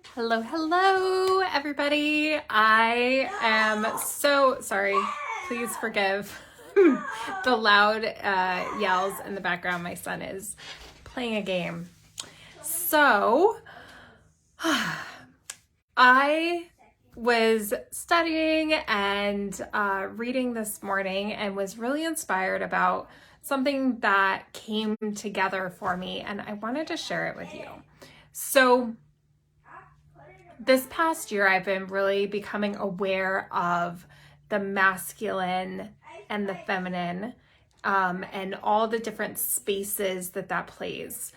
Hello, hello, everybody. I am so sorry. Please forgive the loud yells in the background. My son is playing a game. So, I was studying and reading this morning and was really inspired about something that came together for me, and I wanted to share it with you. So, this past year, I've been really becoming aware of the masculine and the feminine, and all the different spaces that plays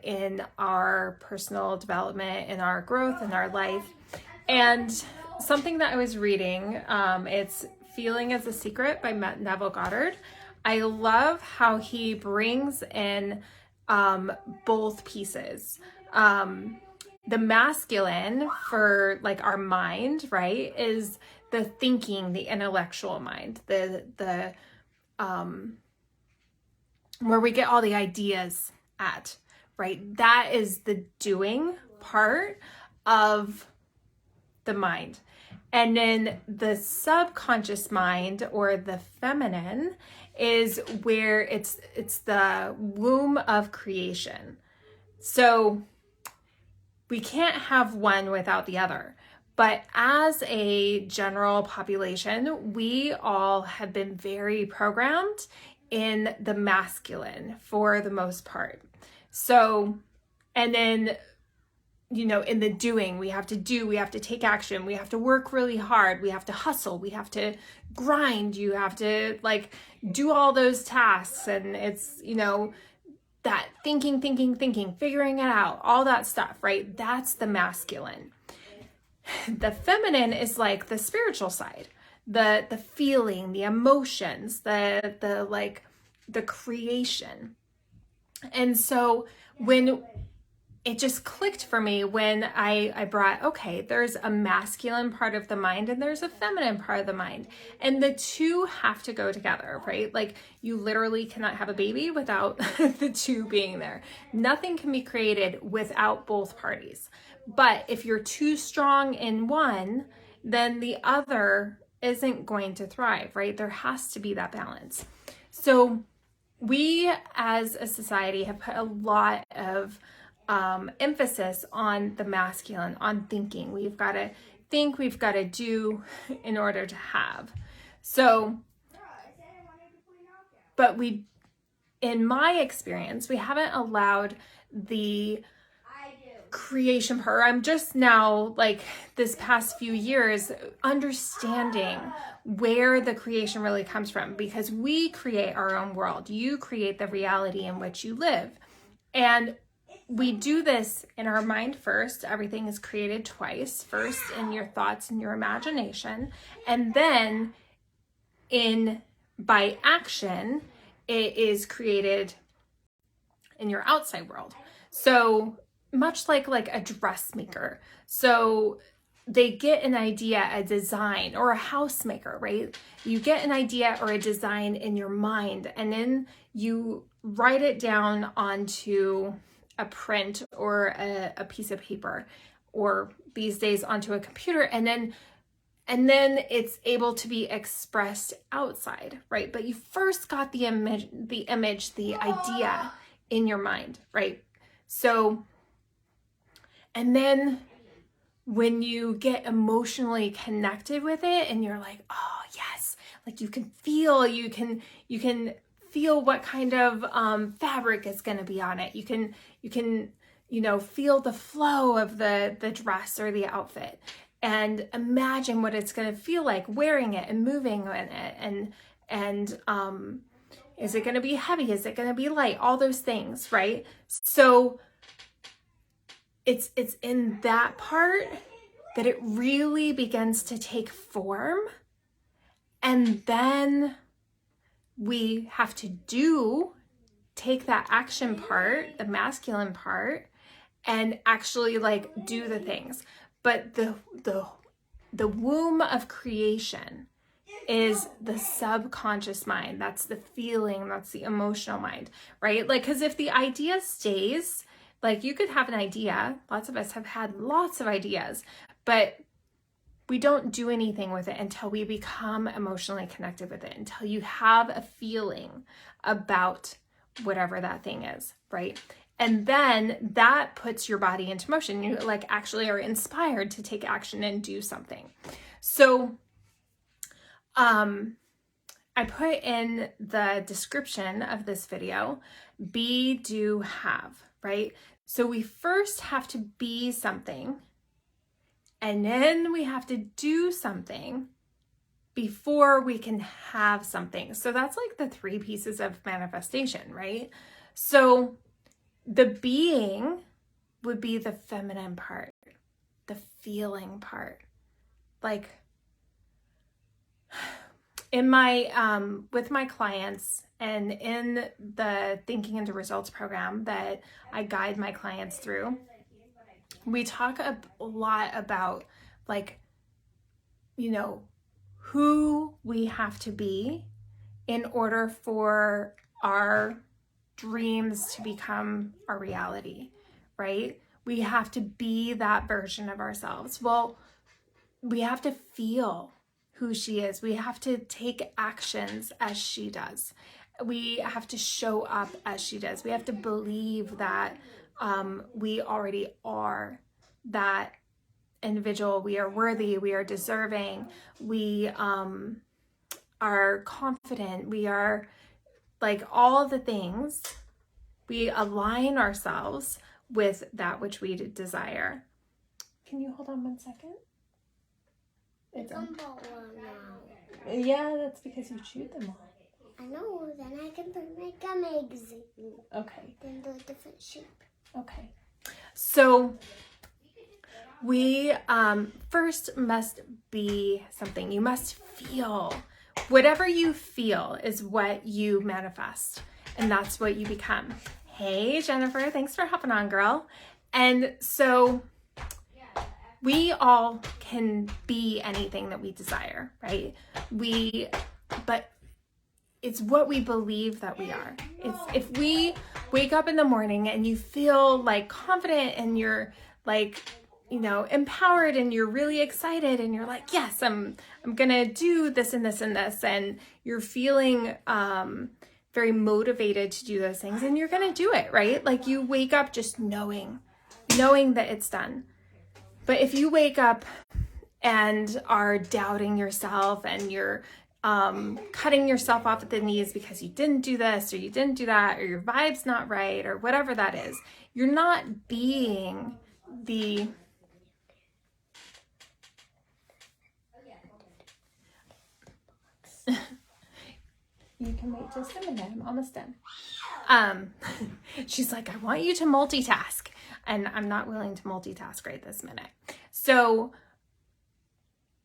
in our personal development, in our growth, in our life. And something that I was reading, it's Feeling is a Secret by Neville Goddard. I love how he brings in both pieces. The masculine for like our mind, right, is the thinking, the intellectual mind, the where we get all the ideas at, right? That is the doing part of the mind. And then the subconscious mind, or the feminine, is where it's the womb of creation. So we can't have one without the other. But as a general population, we all have been very programmed in the masculine for the most part. So, and then, in the doing, we have to do, we have to take action, we have to work really hard, we have to hustle, we have to grind, you have to do all those tasks. And it's, that thinking, figuring it out, all that stuff, right? That's the masculine. The feminine is like the spiritual side, the feeling, the emotions, the creation. And so when it just clicked for me when I brought, okay, there's a masculine part of the mind and there's a feminine part of the mind. And the two have to go together, right? Like, you literally cannot have a baby without the two being there. Nothing can be created without both parties. But if you're too strong in one, then the other isn't going to thrive, right? There has to be that balance. So we as a society have put a lot of emphasis on the masculine, on thinking. We've got to think, we've got to do in order to have. So, but in my experience, we haven't allowed the creation part. I'm just now, this past few years, understanding where the creation really comes from, because we create our own world. You create the reality in which you live. And we do this in our mind first. Everything is created twice. First in your thoughts and your imagination, and then by action, it is created in your outside world. So much like a dressmaker. So they get an idea, a design, or a house maker, right? You get an idea or a design in your mind, and then you write it down onto a print or a piece of paper, or these days onto a computer, and then it's able to be expressed outside, right? But you first got the image, the idea in your mind, right? So, and then when you get emotionally connected with it and you're like, oh yes, you can feel what kind of fabric is going to be on it. You can feel the flow of the dress or the outfit, and imagine what it's going to feel like wearing it and moving in it. And is it going to be heavy? Is it going to be light? All those things, right? So it's in that part that it really begins to take form. And then we have to take that action part, the masculine part, and actually do the things. But the womb of creation is the subconscious mind. That's the feeling, that's the emotional mind, right? Because if the idea stays Like you could have an idea. Lots of us have had lots of ideas, but we don't do anything with it until we become emotionally connected with it, until you have a feeling about whatever that thing is, right? And then that puts your body into motion. You like actually are inspired to take action and do something. So, I put in the description of this video, be, do, have, right? So we first have to be something, and then we have to do something before we can have something. So that's like the 3 pieces of manifestation, right? So the being would be the feminine part, the feeling part. Like in my, with my clients and in the Thinking into Results program that I guide my clients through, we talk a lot about like, you know, who we have to be in order for our dreams to become our reality, right? We have to be that version of ourselves. Well, we have to feel who she is. We have to take actions as she does. We have to show up as she does. We have to believe that we already are that individual. We are worthy. We are deserving. We are confident. We are like all the things. We align ourselves with that which we desire. Can you hold on 1 second? It's on. Yeah, that's because you chewed them all. I know, then I can make a magazine. Okay. Then do a different shape. Okay. So we first must be something. You must feel. Whatever you feel is what you manifest, and that's what you become. Hey, Jennifer, thanks for hopping on, girl. And so we all can be anything that we desire, right? But it's what we believe that we are. It's if we wake up in the morning and you feel like confident and you're like, you know, empowered and you're really excited and you're like, yes, I'm gonna do this and this and this, and you're feeling very motivated to do those things, and you're gonna do it, right? Like you wake up just knowing that it's done. But if you wake up and are doubting yourself and you're cutting yourself off at the knees because you didn't do this or you didn't do that or your vibe's not right or whatever that is, you're not being the You can wait just a minute. I'm almost done. She's like, I want you to multitask. And I'm not willing to multitask right this minute. So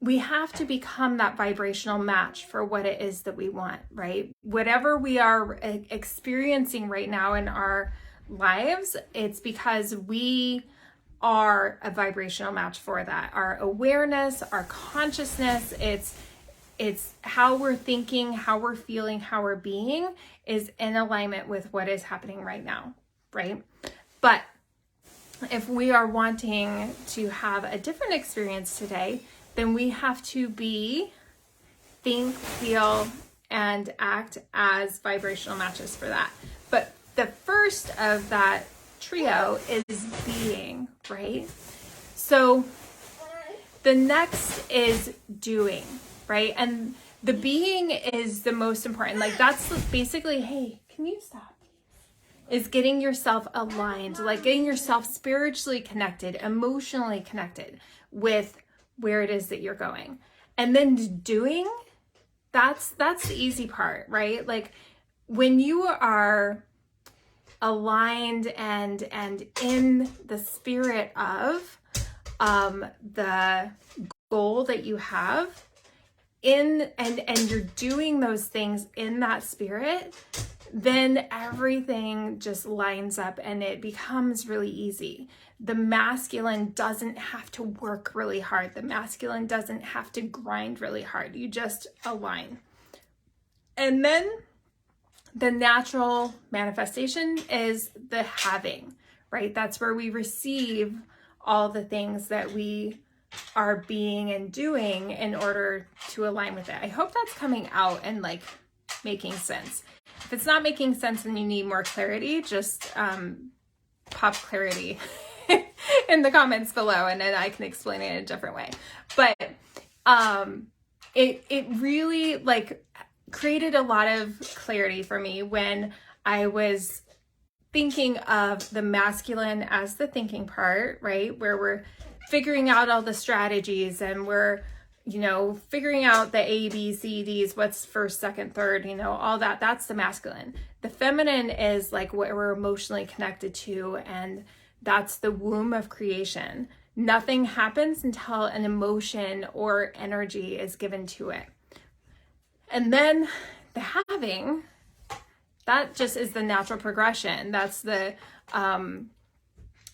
we have to become that vibrational match for what it is that we want, right? Whatever we are experiencing right now in our lives, it's because we are a vibrational match for that. Our awareness, our consciousness, it's how we're thinking, how we're feeling, how we're being is in alignment with what is happening right now, right? But if we are wanting to have a different experience today, then we have to think, feel, and act as vibrational matches for that. But the first of that trio is being, right? So the next is doing, right? And the being is the most important. Like that's basically, hey, can you stop? Is getting yourself aligned, like getting yourself spiritually connected, emotionally connected with where it is that you're going. And then doing, that's the easy part, right? Like when you are aligned and in the spirit of the goal that you have and you're doing those things in that spirit, then everything just lines up and it becomes really easy. The masculine doesn't have to work really hard. The masculine doesn't have to grind really hard. You just align. And then the natural manifestation is the having, right? That's where we receive all the things that we are being and doing in order to align with it. I hope that's coming out and like making sense. If it's not making sense and you need more clarity, just pop clarity in the comments below, and then I can explain it in a different way. But it really like created a lot of clarity for me when I was thinking of the masculine as the thinking part, right? Where we're figuring out all the strategies and we're, you know, figuring out the A, B, C, D's, what's first, second, third, you know, all that. That's the masculine. The feminine is like what we're emotionally connected to, and that's the womb of creation. Nothing happens until an emotion or energy is given to it. And then the having, that just is the natural progression. That's the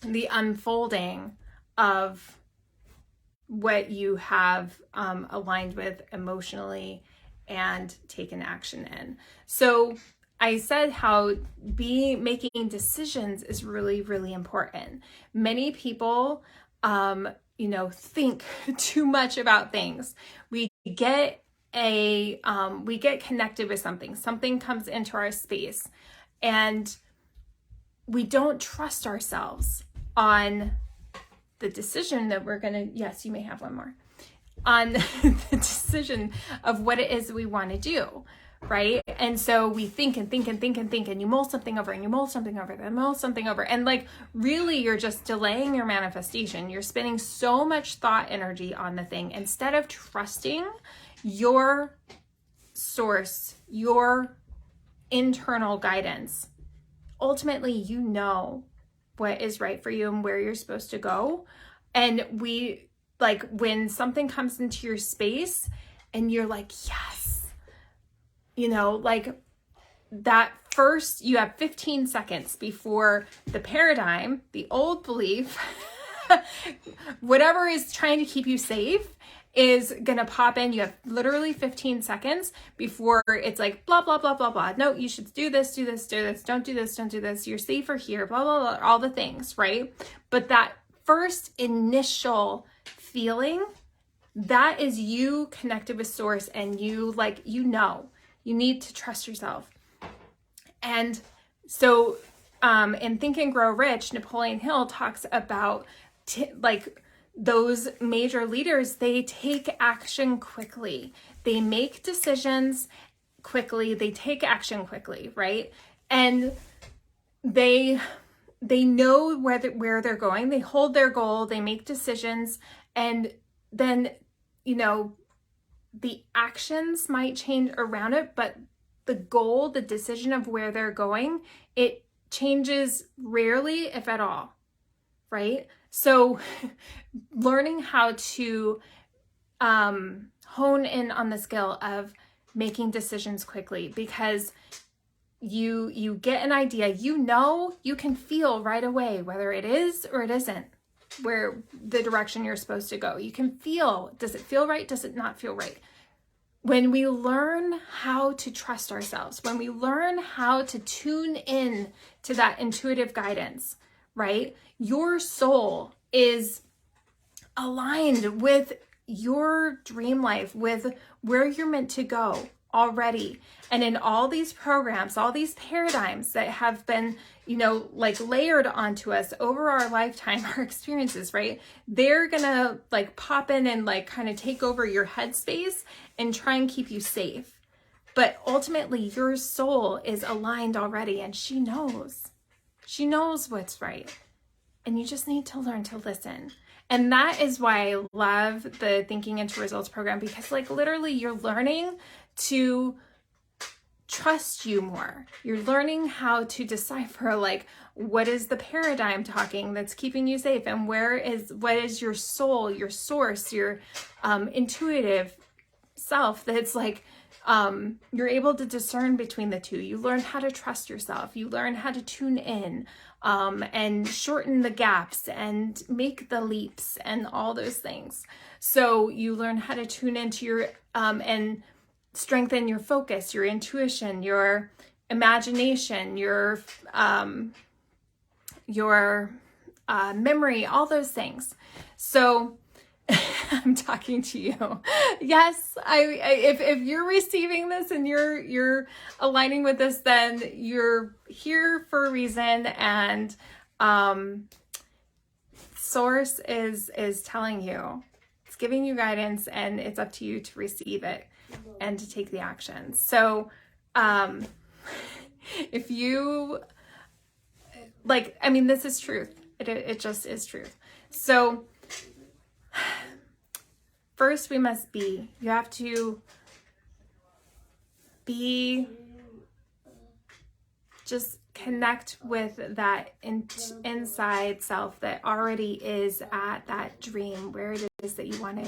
unfolding of what you have aligned with emotionally and taken action in. So I said how making decisions is really, really important. Many people, you know, think too much about things. We get connected with something comes into our space, and we don't trust ourselves on the decision that we're gonna, yes, you may have one more, on the decision of what it is we want to do, right? And so we think and think and think and think, and you mull something over and you mull something over and mull something over, and like really you're just delaying your manifestation. You're spending so much thought energy on the thing instead of trusting your source, your internal guidance. Ultimately, you know what is right for you and where you're supposed to go. And we, like, when something comes into your space and you're like, yes, you know, like that first, you have 15 seconds before the paradigm, the old belief, whatever is trying to keep you safe is going to pop in. You have literally 15 seconds before it's like, blah, blah, blah, blah, blah. No, you should do this, do this, do this. Don't do this, don't do this. You're safer here, blah, blah, blah, all the things, right? But that first initial feeling, that is you connected with source, and you like, you know, you need to trust yourself. And so in Think and Grow Rich, Napoleon Hill talks about like those major leaders, they take action quickly. They make decisions quickly. They take action quickly, right? And they know where they're going. They hold their goal. They make decisions. And then, you know, the actions might change around it, but the goal, the decision of where they're going, it changes rarely, if at all, right? So learning how to hone in on the skill of making decisions quickly, because you get an idea, you know, you can feel right away whether it is or it isn't where the direction you're supposed to go. You can feel, does it feel right? Does it not feel right? When we learn how to trust ourselves, when we learn how to tune in to that intuitive guidance, right? Your soul is aligned with your dream life, with where you're meant to go already. And in all these programs, all these paradigms that have been, you know, like layered onto us over our lifetime, our experiences, right? They're gonna like pop in and like kind of take over your headspace and try and keep you safe. But ultimately, your soul is aligned already, and she knows what's right. And you just need to learn to listen. And that is why I love the Thinking into Results program, because like literally you're learning to trust you more. You're learning how to decipher like what is the paradigm talking that's keeping you safe, and what is your soul, your source, your intuitive self that's like you're able to discern between the two. You learn how to trust yourself. You learn how to tune in and shorten the gaps and make the leaps and all those things. So you learn how to tune into your and strengthen your focus, your intuition, your imagination, your your memory, all those things. So I'm talking to you. Yes, if you're receiving this and you're aligning with this, then you're here for a reason, and Source is telling you, it's giving you guidance, and it's up to you to receive it and to take the action. So if you this is truth. It just is truth. So first you have to just connect with that inside self that already is at that dream, where it is that you want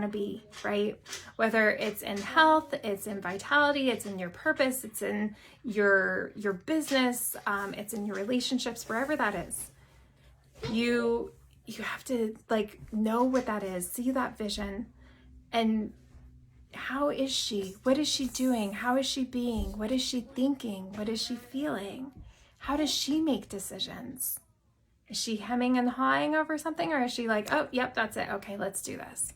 to be, right? Whether it's in health, it's in vitality, it's in your purpose, it's in your business, it's in your relationships, wherever that is. You have to know what that is, see that vision, and how is she? What is she doing? How is she being? What is she thinking? What is she feeling? How does she make decisions? Is she hemming and hawing over something, or is she like, oh, yep, that's it. Okay, let's do this.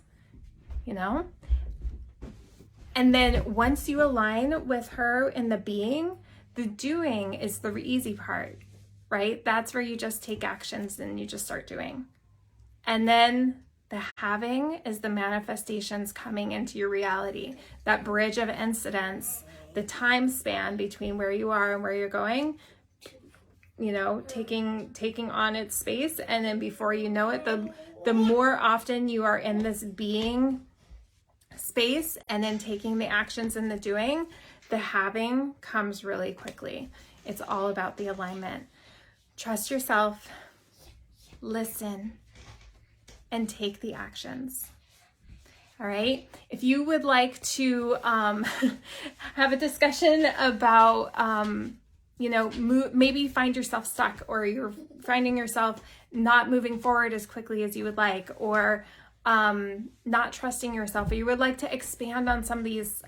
And then once you align with her in the being, the doing is the easy part, right? That's where you just take actions and you just start doing. And then the having is the manifestations coming into your reality. That bridge of incidents, the time span between where you are and where you're going, taking on its space. And then before you know it, the more often you are in this being space and then taking the actions and the doing, the having comes really quickly. It's all about the alignment. Trust yourself, listen, and take the actions. All right. If you would like to have a discussion about, maybe find yourself stuck, or you're finding yourself not moving forward as quickly as you would like, or not trusting yourself, or you would like to expand on some of these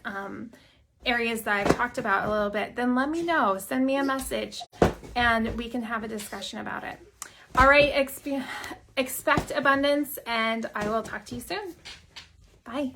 areas that I've talked about a little bit, then let me know. Send me a message and we can have a discussion about it. All right, expect abundance, and I will talk to you soon. Bye.